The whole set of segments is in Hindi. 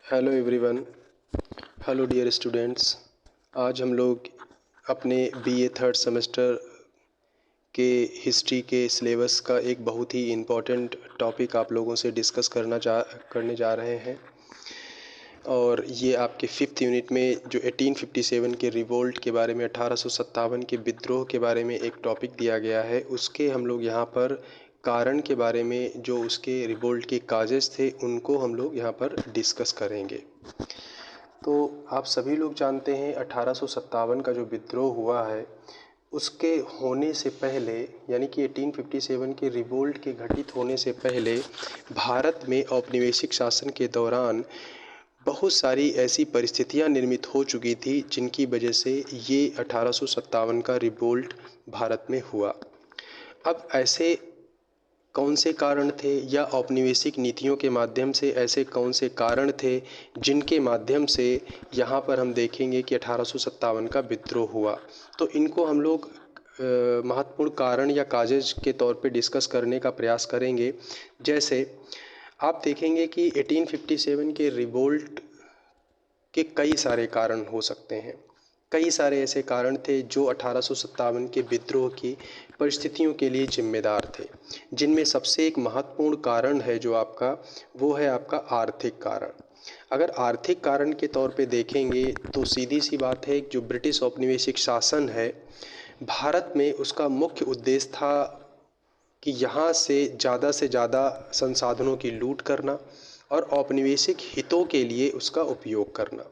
Hello everyone. Hello dear students. आज हम लोग अपने बीए थर्ड सेमेस्टर के हिस्ट्री के सिलेबस का एक बहुत ही इम्पोर्टेंट टॉपिक आप लोगों से डिस्कस करने जा रहे हैं। और ये आपके फिफ्थ यूनिट में जो 1857 के रिवोल्ट के बारे में, 1857 के विद्रोह के बारे में एक टॉपिक दिया गया है, उसके हम लोग यहाँ पर कारण के बारे में, जो उसके रिवोल्ट के काजेज़ थे, उनको हम लोग यहाँ पर डिस्कस करेंगे। तो आप सभी लोग जानते हैं 1857 का जो विद्रोह हुआ है, उसके होने से पहले, यानी कि 1857 के रिवोल्ट के घटित होने से पहले भारत में औपनिवेशिक शासन के दौरान बहुत सारी ऐसी परिस्थितियां निर्मित हो चुकी थी जिनकी वजह से ये 1857 का रिवोल्ट भारत में हुआ। अब ऐसे कौन से कारण थे, या औपनिवेशिक नीतियों के माध्यम से ऐसे कौन से कारण थे जिनके माध्यम से यहाँ पर हम देखेंगे कि 1857 का विद्रोह हुआ। तो इनको हम लोग महत्वपूर्ण कारण या काजेज के तौर पे डिस्कस करने का प्रयास करेंगे। जैसे आप देखेंगे कि 1857 के रिवोल्ट के कई सारे कारण हो सकते हैं। कई सारे ऐसे कारण थे जो 1857 के विद्रोह की परिस्थितियों के लिए जिम्मेदार थे, जिनमें सबसे एक महत्वपूर्ण कारण है जो आपका, वो है आपका आर्थिक कारण। अगर आर्थिक कारण के तौर पे देखेंगे तो सीधी सी बात है, जो ब्रिटिश औपनिवेशिक शासन है भारत में, उसका मुख्य उद्देश्य था कि यहाँ से ज़्यादा संसाधनों की लूट करना और औपनिवेशिक हितों के लिए उसका उपयोग करना।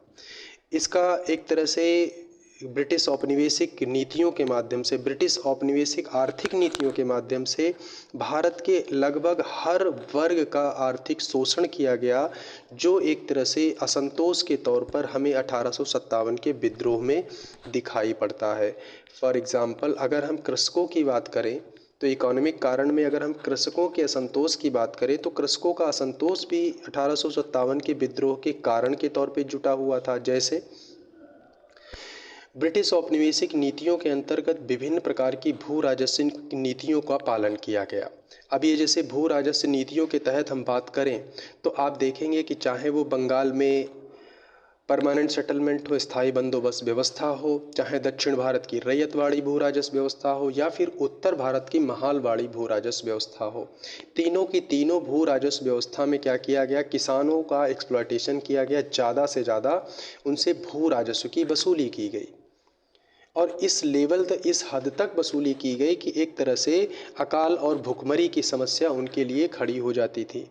इसका एक तरह से ब्रिटिश औपनिवेशिक नीतियों के माध्यम से, ब्रिटिश औपनिवेशिक आर्थिक नीतियों के माध्यम से भारत के लगभग हर वर्ग का आर्थिक शोषण किया गया, जो एक तरह से असंतोष के तौर पर हमें 1857 के विद्रोह में दिखाई पड़ता है। फॉर एग्ज़ाम्पल, अगर हम कृषकों की बात करें तो इकोनॉमिक कारण में अगर हम कृषकों के असंतोष की बात करें तो कृषकों का असंतोष भी 1857 के विद्रोह के कारण के तौर पे जुटा हुआ था। जैसे ब्रिटिश औपनिवेशिक नीतियों के अंतर्गत विभिन्न प्रकार की भू राजस्व नीतियों का पालन किया गया। अब ये जैसे भू राजस्व नीतियों के तहत हम बात करें तो आप देखेंगे कि चाहे वो बंगाल में परमानेंट सेटलमेंट हो, स्थायी बंदोबस्त व्यवस्था हो, चाहे दक्षिण भारत की रैयतवाड़ी भू राजस्व व्यवस्था हो, या फिर उत्तर भारत की महालवाड़ी भू राजस्व व्यवस्था हो, तीनों की तीनों भू राजस्व व्यवस्था में क्या किया गया, किसानों का एक्सप्लॉयटेशन किया गया, ज़्यादा से ज़्यादा उनसे भू राजस्व की वसूली की गई। और इस लेवल तक, इस हद तक वसूली की गई कि एक तरह से अकाल और भुखमरी की समस्या उनके लिए खड़ी हो जाती थी।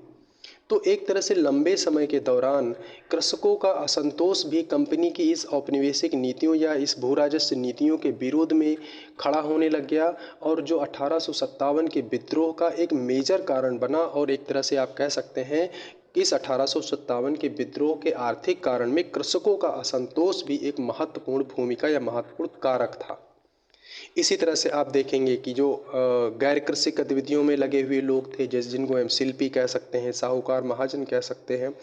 तो एक तरह से लंबे समय के दौरान कृषकों का असंतोष भी कंपनी की इस औपनिवेशिक नीतियों या इस भू राजस्व नीतियों के विरोध में खड़ा होने लग गया, और जो 1857 के विद्रोह का एक मेजर कारण बना। और एक तरह से आप कह सकते हैं इस 1857 के विद्रोह के आर्थिक कारण में कृषकों का असंतोष भी एक महत्वपूर्ण भूमिका या महत्वपूर्ण कारक था। इसी तरह से आप देखेंगे कि जो गैर कृषि गतिविधियों में लगे हुए लोग थे, जैसे जिनको हम शिल्पी कह सकते हैं, साहूकार महाजन कह सकते हैं,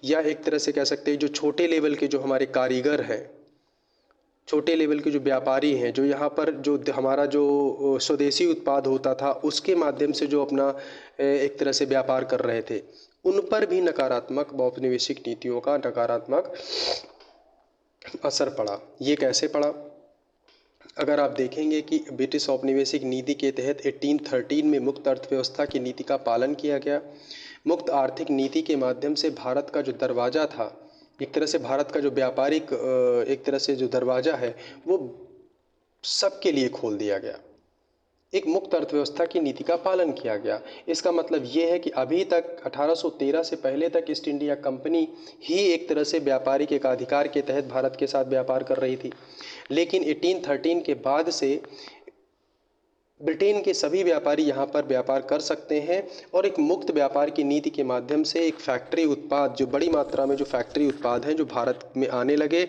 या एक तरह से कह सकते हैं जो छोटे लेवल के जो हमारे कारीगर हैं, छोटे लेवल के जो व्यापारी हैं, जो यहाँ पर जो हमारा जो स्वदेशी उत्पाद होता था उसके माध्यम से जो अपना एक तरह से व्यापार कर रहे थे, उन पर भी नकारात्मक औपनिवेशिक नीतियों का नकारात्मक असर पड़ा। ये कैसे पड़ा? अगर आप देखेंगे कि ब्रिटिश औपनिवेशिक नीति के तहत 1813 में मुक्त अर्थव्यवस्था की नीति का पालन किया गया। मुक्त आर्थिक नीति के माध्यम से भारत का जो दरवाज़ा था, एक तरह से भारत का जो व्यापारिक एक तरह से जो दरवाज़ा है वो सबके लिए खोल दिया गया। एक मुक्त अर्थव्यवस्था की नीति का पालन किया गया। इसका मतलब ये है कि अभी तक 1813 से पहले तक ईस्ट इंडिया कंपनी ही एक तरह से व्यापारिक एकाधिकार के तहत भारत के साथ व्यापार कर रही थी, लेकिन 1813 के बाद से ब्रिटेन के सभी व्यापारी यहाँ पर व्यापार कर सकते हैं। और एक मुक्त व्यापार की नीति के माध्यम से एक फैक्ट्री उत्पाद, जो बड़ी मात्रा में जो फैक्ट्री उत्पाद हैं जो भारत में आने लगे,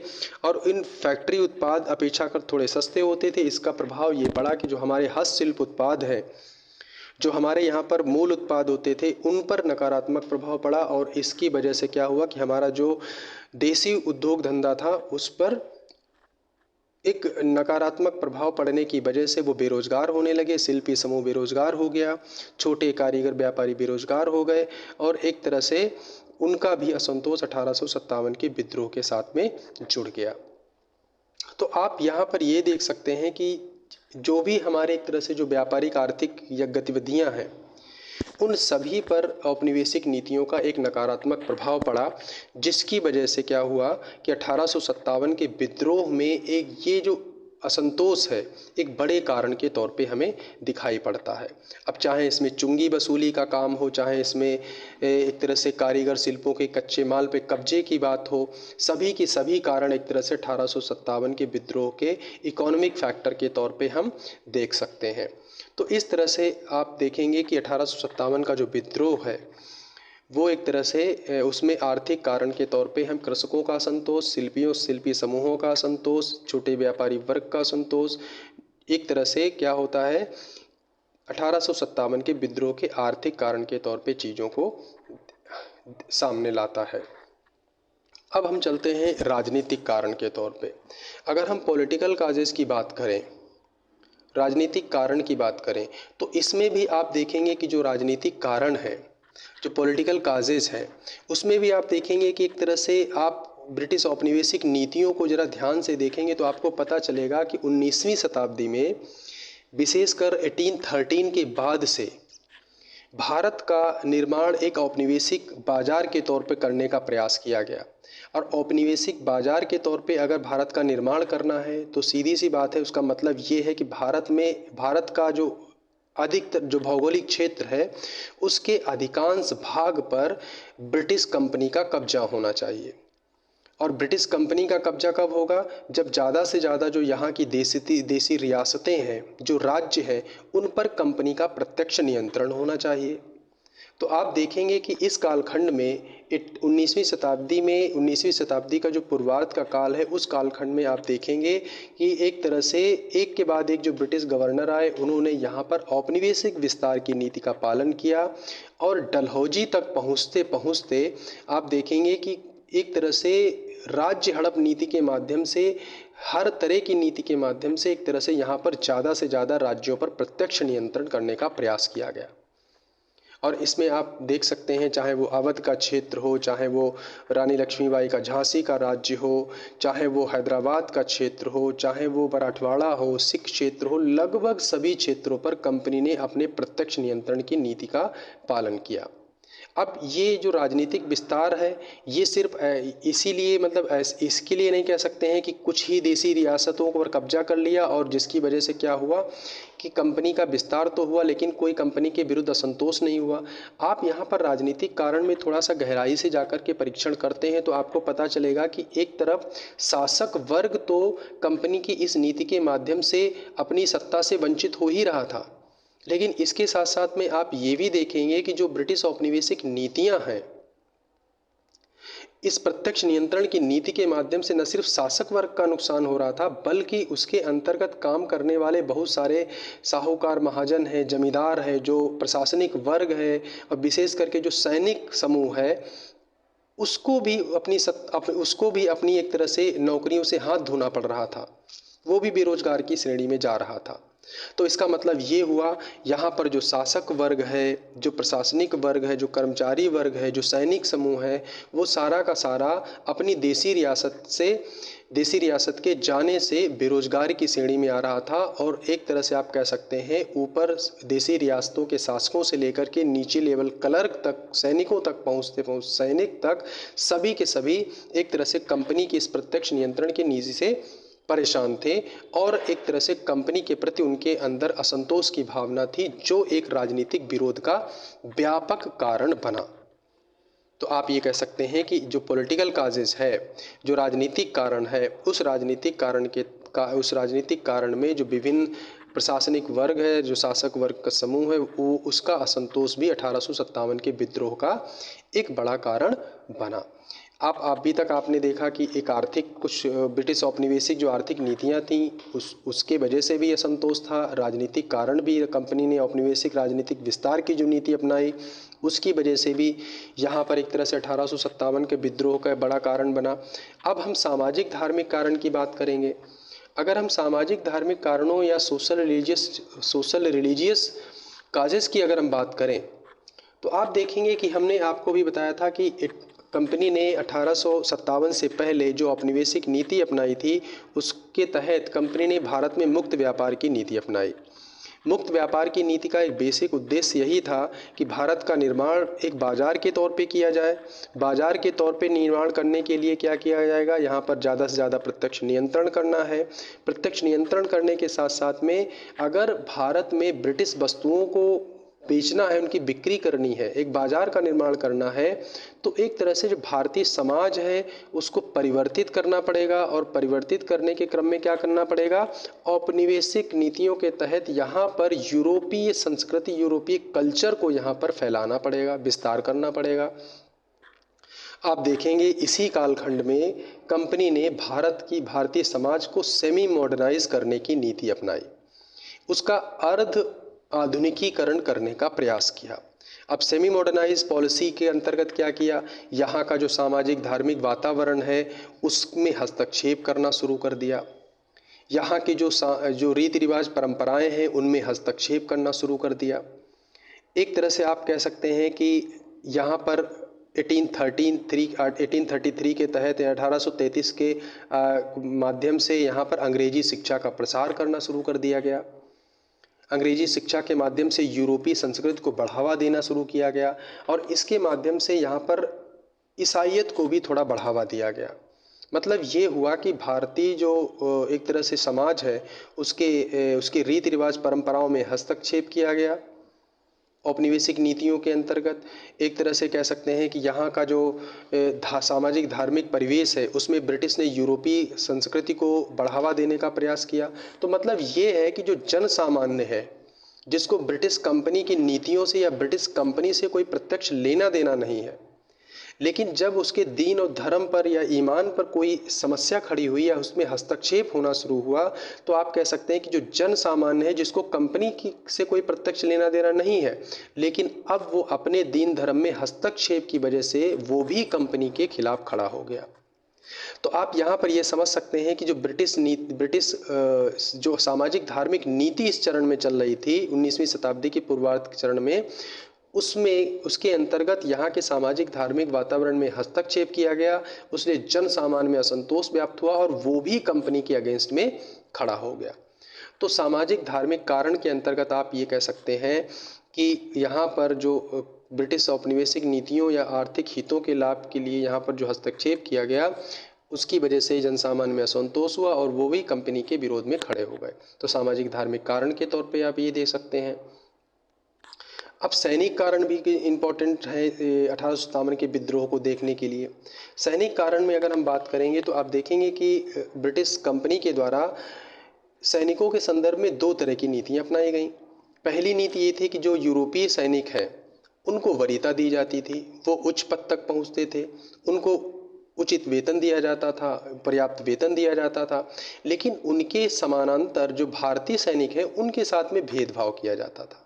और इन फैक्ट्री उत्पाद अपेक्षाकृत थोड़े सस्ते होते थे। इसका प्रभाव ये पड़ा कि जो हमारे हस्तशिल्प उत्पाद हैं, जो हमारे यहाँ पर मूल उत्पाद होते थे, उन पर नकारात्मक प्रभाव पड़ा। और इसकी वजह से क्या हुआ कि हमारा जो देसी उद्योग धंधा था उस पर एक नकारात्मक प्रभाव पड़ने की वजह से वो बेरोज़गार होने लगे। शिल्पी समूह बेरोज़गार हो गया, छोटे कारीगर व्यापारी बेरोज़गार हो गए, और एक तरह से उनका भी असंतोष 1857 के विद्रोह के साथ में जुड़ गया। तो आप यहाँ पर ये देख सकते हैं कि जो भी हमारे एक तरह से जो व्यापारिक आर्थिक या गतिविधियाँ हैं, उन सभी पर औपनिवेशिक नीतियों का एक नकारात्मक प्रभाव पड़ा, जिसकी वजह से क्या हुआ कि 1857 के विद्रोह में एक ये जो असंतोष है, एक बड़े कारण के तौर पे हमें दिखाई पड़ता है। अब चाहे इसमें चुंगी वसूली का काम हो, चाहे इसमें एक तरह से कारीगर शिल्पों के कच्चे माल पे कब्जे की बात हो, सभी की सभी कारण एक तरह से 1857 के विद्रोह के इकोनॉमिक फैक्टर के तौर पे हम देख सकते हैं। तो इस तरह से आप देखेंगे कि 1857 का जो विद्रोह है वो एक तरह से उसमें आर्थिक कारण के तौर पे हम कृषकों का असंतोष, शिल्पी समूहों का असंतोष, छोटे व्यापारी वर्ग का असंतोष, एक तरह से क्या होता है 1857 के विद्रोह के आर्थिक कारण के तौर पे चीज़ों को सामने लाता है। अब हम चलते हैं राजनीतिक कारण के तौर पे। अगर हम पॉलिटिकल काजेज़ की बात करें, राजनीतिक कारण की बात करें, तो इसमें भी आप देखेंगे कि जो राजनीतिक कारण है, जो पॉलिटिकल काजेज़ हैं, उसमें भी आप देखेंगे कि एक तरह से आप ब्रिटिश औपनिवेशिक नीतियों को ज़रा ध्यान से देखेंगे तो आपको पता चलेगा कि 19वीं शताब्दी में विशेषकर 1813 के बाद से भारत का निर्माण एक औपनिवेशिक बाजार के तौर पे करने का प्रयास किया गया। और औपनिवेशिक बाजार के तौर पे अगर भारत का निर्माण करना है तो सीधी सी बात है, उसका मतलब ये है कि भारत का जो अधिकतर जो भौगोलिक क्षेत्र है उसके अधिकांश भाग पर ब्रिटिश कंपनी का कब्जा होना चाहिए। और ब्रिटिश कंपनी का कब्जा कब होगा? जब ज़्यादा से ज़्यादा जो यहाँ की देसी रियासतें हैं, जो राज्य हैं, उन पर कंपनी का प्रत्यक्ष नियंत्रण होना चाहिए। तो आप देखेंगे कि इस कालखंड में 19वीं शताब्दी का जो पूर्वार्ध का काल है, उस कालखंड में आप देखेंगे कि एक तरह से एक के बाद एक जो ब्रिटिश गवर्नर आए, उन्होंने यहाँ पर औपनिवेशिक विस्तार की नीति का पालन किया। और डलहौजी तक पहुँचते पहुँचते आप देखेंगे कि एक तरह से राज्य हड़प नीति के माध्यम से, हर तरह की नीति के माध्यम से एक तरह से यहाँ पर ज़्यादा से ज़्यादा राज्यों पर प्रत्यक्ष नियंत्रण करने का प्रयास किया गया। और इसमें आप देख सकते हैं, चाहे वो अवध का क्षेत्र हो, चाहे वो रानी लक्ष्मीबाई का झांसी का राज्य हो, चाहे वो हैदराबाद का क्षेत्र हो, चाहे वो मराठवाड़ा हो, सिख क्षेत्र हो, लगभग सभी क्षेत्रों पर कंपनी ने अपने प्रत्यक्ष नियंत्रण की नीति का पालन किया। अब ये जो राजनीतिक विस्तार है, ये सिर्फ इसीलिए इसके लिए नहीं कह सकते हैं कि कुछ ही देसी रियासतों पर कब्जा कर लिया और जिसकी वजह से क्या हुआ कि कंपनी का विस्तार तो हुआ लेकिन कोई कंपनी के विरुद्ध असंतोष नहीं हुआ। आप यहाँ पर राजनीतिक कारण में थोड़ा सा गहराई से जाकर के परीक्षण करते हैं तो आपको पता चलेगा कि एक तरफ शासक वर्ग तो कंपनी की इस नीति के माध्यम से अपनी सत्ता से वंचित हो ही रहा था, लेकिन इसके साथ साथ में आप ये भी देखेंगे कि जो ब्रिटिश औपनिवेशिक नीतियां हैं, इस प्रत्यक्ष नियंत्रण की नीति के माध्यम से न सिर्फ शासक वर्ग का नुकसान हो रहा था, बल्कि उसके अंतर्गत काम करने वाले बहुत सारे साहूकार महाजन हैं, जमींदार हैं, जो प्रशासनिक वर्ग है और विशेष करके जो सैनिक समूह है, उसको भी अपनी एक तरह से नौकरियों से हाथ धोना पड़ रहा था, वो भी बेरोजगार की श्रेणी में जा रहा था। तो इसका मतलब ये हुआ, यहाँ पर जो शासक वर्ग है, जो प्रशासनिक वर्ग है, जो कर्मचारी वर्ग है, जो सैनिक समूह है, वो सारा का सारा अपनी देसी रियासत के जाने से बेरोजगारी की श्रेणी में आ रहा था। और एक तरह से आप कह सकते हैं ऊपर देसी रियासतों के शासकों से लेकर के नीचे लेवल क्लर्क तक, सैनिकों तक पहुँचते सैनिक तक, सभी के सभी एक तरह से कंपनी के इस प्रत्यक्ष नियंत्रण की नीति से परेशान थे और एक तरह से कंपनी के प्रति उनके अंदर असंतोष की भावना थी, जो एक राजनीतिक विरोध का व्यापक कारण बना। तो आप ये कह सकते हैं कि जो पॉलिटिकल काजेज है, जो राजनीतिक कारण है, उस राजनीतिक कारण में जो विभिन्न प्रशासनिक वर्ग है, जो शासक वर्ग का समूह है, वो उसका असंतोष भी 1857 के विद्रोह का एक बड़ा कारण बना। अभी तक आपने देखा कि एक कुछ ब्रिटिश औपनिवेशिक जो आर्थिक नीतियां थीं, उसके वजह से भी असंतोष था। राजनीतिक कारण भी, कंपनी ने औपनिवेशिक राजनीतिक विस्तार की जो नीति अपनाई, उसकी वजह से भी यहाँ पर एक तरह से 1857 के विद्रोह का बड़ा कारण बना। अब हम सामाजिक धार्मिक कारण की बात करेंगे। अगर हम सामाजिक धार्मिक कारणों या सोशल रिलीजियस काजेस की अगर हम बात करें, तो आप देखेंगे कि हमने आपको भी बताया था कि कंपनी ने 1857 से पहले जो औपनिवेशिक नीति अपनाई थी, उसके तहत कंपनी ने भारत में मुक्त व्यापार की नीति अपनाई। मुक्त व्यापार की नीति का एक बेसिक उद्देश्य यही था कि भारत का निर्माण एक बाज़ार के तौर पे किया जाए। बाज़ार के तौर पे निर्माण करने के लिए क्या किया जाएगा, यहाँ पर ज़्यादा से ज़्यादा प्रत्यक्ष नियंत्रण करना है। प्रत्यक्ष नियंत्रण करने के साथ साथ में अगर भारत में ब्रिटिश वस्तुओं को बेचना है, उनकी बिक्री करनी है, एक बाज़ार का निर्माण करना है, तो एक तरह से जो भारतीय समाज है उसको परिवर्तित करना पड़ेगा। और परिवर्तित करने के क्रम में क्या करना पड़ेगा, औपनिवेशिक नीतियों के तहत यहाँ पर यूरोपीय संस्कृति, यूरोपीय कल्चर को यहाँ पर फैलाना पड़ेगा, विस्तार करना पड़ेगा। आप देखेंगे इसी कालखंड में कंपनी ने भारतीय समाज को सेमी मॉडर्नाइज करने की नीति अपनाई, उसका अर्ध आधुनिकीकरण करने का प्रयास किया। अब सेमी मॉडर्नाइज पॉलिसी के अंतर्गत क्या किया, यहाँ का जो सामाजिक धार्मिक वातावरण है उसमें हस्तक्षेप करना शुरू कर दिया। यहाँ की जो रीति रिवाज परंपराएं हैं उनमें हस्तक्षेप करना शुरू कर दिया। एक तरह से आप कह सकते हैं कि यहाँ पर 1833 के तहत 1833 के माध्यम से यहाँ पर अंग्रेजी शिक्षा का प्रसार करना शुरू कर दिया गया। अंग्रेजी शिक्षा के माध्यम से यूरोपीय संस्कृति को बढ़ावा देना शुरू किया गया और इसके माध्यम से यहाँ पर ईसाईयत को भी थोड़ा बढ़ावा दिया गया। मतलब ये हुआ कि भारतीय जो एक तरह से समाज है उसके रीति रिवाज परंपराओं में हस्तक्षेप किया गया औपनिवेशिक नीतियों के अंतर्गत। एक तरह से कह सकते हैं कि यहाँ का जो सामाजिक धार्मिक परिवेश है उसमें ब्रिटिश ने यूरोपीय संस्कृति को बढ़ावा देने का प्रयास किया। तो मतलब ये है कि जो जन सामान्य है, जिसको ब्रिटिश कंपनी की नीतियों से या ब्रिटिश कंपनी से कोई प्रत्यक्ष लेना देना नहीं है, लेकिन जब उसके दीन और धर्म पर या ईमान पर कोई समस्या खड़ी हुई या उसमें हस्तक्षेप होना शुरू हुआ, तो आप कह सकते हैं कि जो जन सामान्य है, जिसको कंपनी की से कोई प्रत्यक्ष लेना देना नहीं है, लेकिन अब वो अपने दीन धर्म में हस्तक्षेप की वजह से वो भी कंपनी के खिलाफ खड़ा हो गया। तो आप यहाँ पर ये समझ सकते हैं कि जो ब्रिटिश जो सामाजिक धार्मिक नीति इस चरण में चल रही थी 19वीं शताब्दी के पूर्वार्ध चरण में, उसमें उसके अंतर्गत यहाँ के सामाजिक धार्मिक वातावरण में हस्तक्षेप किया गया। उसने जन सामान्य में असंतोष व्याप्त हुआ और वो भी कंपनी के अगेंस्ट में खड़ा हो गया। तो सामाजिक धार्मिक कारण के अंतर्गत आप ये कह सकते हैं कि यहाँ पर जो ब्रिटिश औपनिवेशिक नीतियों या आर्थिक हितों के लाभ के लिए यहाँ पर जो हस्तक्षेप किया गया, उसकी वजह से जन सामान्य में असंतोष हुआ और वो भी कंपनी के विरोध में खड़े हो गए। तो सामाजिक धार्मिक कारण के तौर पे आप ये दे सकते हैं। अब सैनिक कारण भी इम्पोर्टेंट है 1857 के विद्रोह को देखने के लिए। सैनिक कारण में अगर हम बात करेंगे तो आप देखेंगे कि ब्रिटिश कंपनी के द्वारा सैनिकों के संदर्भ में दो तरह की नीतियाँ अपनाई गईं। पहली नीति ये थी कि जो यूरोपीय सैनिक हैं उनको वरीयता दी जाती थी, वो उच्च पद तक पहुँचते थे, उनको उचित वेतन दिया जाता था, पर्याप्त वेतन दिया जाता था, लेकिन उनके समानांतर जो भारतीय सैनिक हैं उनके साथ में भेदभाव किया जाता था।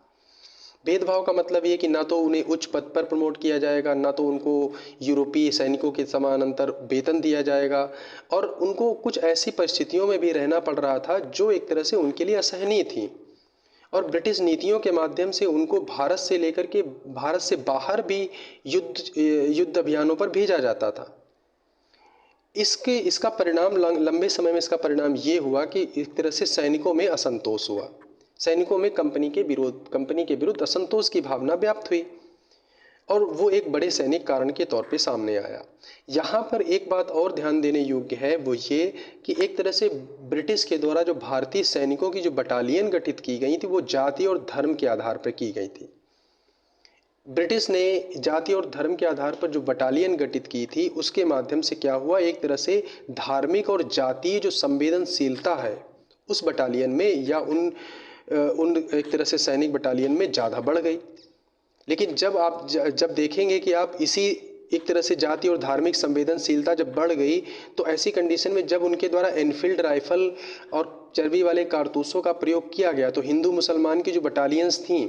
भेदभाव का मतलब ये कि ना तो उन्हें उच्च पद पर प्रमोट किया जाएगा, ना तो उनको यूरोपीय सैनिकों के समानांतर वेतन दिया जाएगा, और उनको कुछ ऐसी परिस्थितियों में भी रहना पड़ रहा था जो एक तरह से उनके लिए असहनीय थी। और ब्रिटिश नीतियों के माध्यम से उनको भारत से लेकर के भारत से बाहर भी युद्ध अभियानों पर भेजा जाता था। इसका परिणाम लंबे समय में इसका परिणाम ये हुआ कि एक तरह से सैनिकों में असंतोष हुआ, सैनिकों में कंपनी के विरुद्ध असंतोष की भावना व्याप्त हुई और वो एक बड़े सैनिक कारण के तौर पे सामने आया। यहाँ पर एक बात और ध्यान देने योग्य है, वो ये कि एक तरह से ब्रिटिश के द्वारा जो भारतीय सैनिकों की जो बटालियन गठित की गई थी वो जाति और धर्म के आधार पर की गई थी। ब्रिटिश ने जाति और धर्म के आधार पर जो बटालियन गठित की थी उसके माध्यम से क्या हुआ, एक तरह से धार्मिक और जातीय जो संवेदनशीलता है उस बटालियन में या उन एक तरह से सैनिक बटालियन में ज़्यादा बढ़ गई। लेकिन जब देखेंगे कि आप इसी एक तरह से जाति और धार्मिक संवेदनशीलता जब बढ़ गई, तो ऐसी कंडीशन में जब उनके द्वारा एनफील्ड राइफल और चर्बी वाले कारतूसों का प्रयोग किया गया, तो हिंदू मुसलमान की जो बटालियंस थीं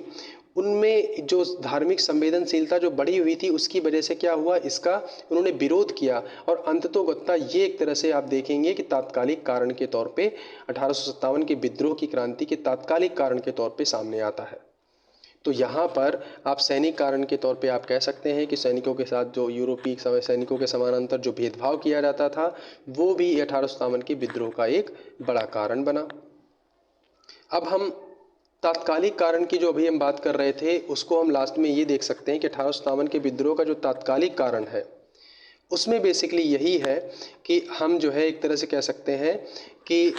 उनमें जो धार्मिक संवेदनशीलता जो बढ़ी हुई थी उसकी वजह से क्या हुआ, इसका उन्होंने विरोध किया और अंततोगत्वा ये एक तरह से आप देखेंगे कि तात्कालिक कारण के तौर पे 1857 के विद्रोह की क्रांति के तात्कालिक कारण के तौर पे सामने आता है। तो यहाँ पर आप सैनिक कारण के तौर पे आप कह सकते हैं कि सैनिकों के साथ जो यूरोपीय सैनिकों के समानांतर जो भेदभाव किया जाता था वो भी 1857 के विद्रोह का एक बड़ा कारण बना। अब हम तात्कालिक कारण की जो अभी हम बात कर रहे थे उसको हम लास्ट में ये देख सकते हैं कि 1857 के विद्रोह का जो तात्कालिक कारण है उसमें बेसिकली यही है कि हम जो है एक तरह से कह सकते हैं कि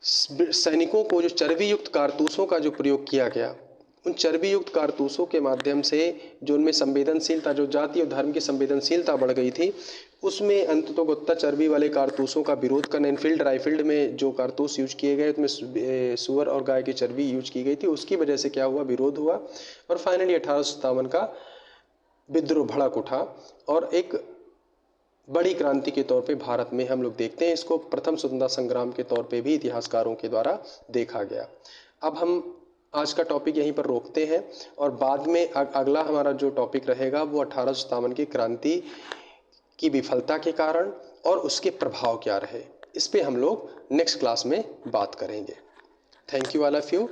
सैनिकों को जो चर्बी युक्त कारतूसों का जो प्रयोग किया गया, उन चर्बी युक्त कारतूसों के माध्यम से जो उनमें संवेदनशीलता, जो जाति और धर्म की संवेदनशीलता बढ़ गई थी, उसमें अंततोगत्ता चर्बी वाले कारतूसों का विरोध करना। इनफील्ड राइफल्ड में जो कारतूस यूज किए गए उसमें सूअर और गाय की चर्बी यूज की गई थी, उसकी वजह से क्या हुआ, विरोध हुआ और फाइनली 1857 का विद्रोह भड़क उठा और एक बड़ी क्रांति के तौर पे भारत में हम लोग देखते हैं इसको। प्रथम स्वतंत्रता संग्राम के तौर पे भी इतिहासकारों के द्वारा देखा गया। अब हम आज का टॉपिक यहीं पर रोकते हैं और बाद में अगला हमारा जो टॉपिक रहेगा वो 1857 की क्रांति की विफलता के कारण और उसके प्रभाव क्या रहे, इस पे हम लोग नेक्स्ट क्लास में बात करेंगे। Thank you all of you.